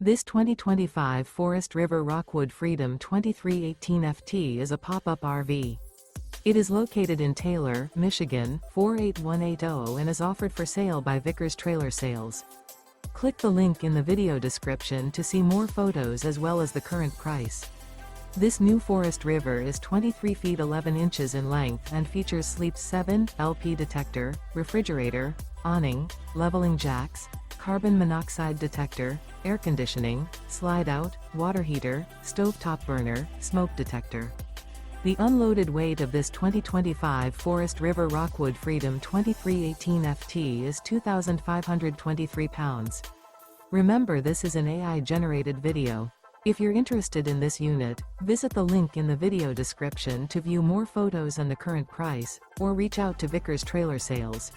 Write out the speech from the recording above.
This 2025 Forest River Rockwood Freedom 2318 FT is a pop-up RV. It is located in Taylor, Michigan, 48180 and is offered for sale by Vickers Trailer Sales. Click the link in the video description to see more photos as well as the current price. This new Forest River is 23 feet 11 inches in length and features Sleep 7, LP detector, refrigerator, awning, leveling jacks, carbon monoxide detector, air conditioning, slide-out, water heater, stovetop burner, smoke detector. The unloaded weight of this 2025 Forest River Rockwood Freedom 2318 FT is 2,523 pounds. Remember, this is an AI-generated video. If you're interested in this unit, visit the link in the video description to view more photos and the current price, or reach out to Vickers Trailer Sales.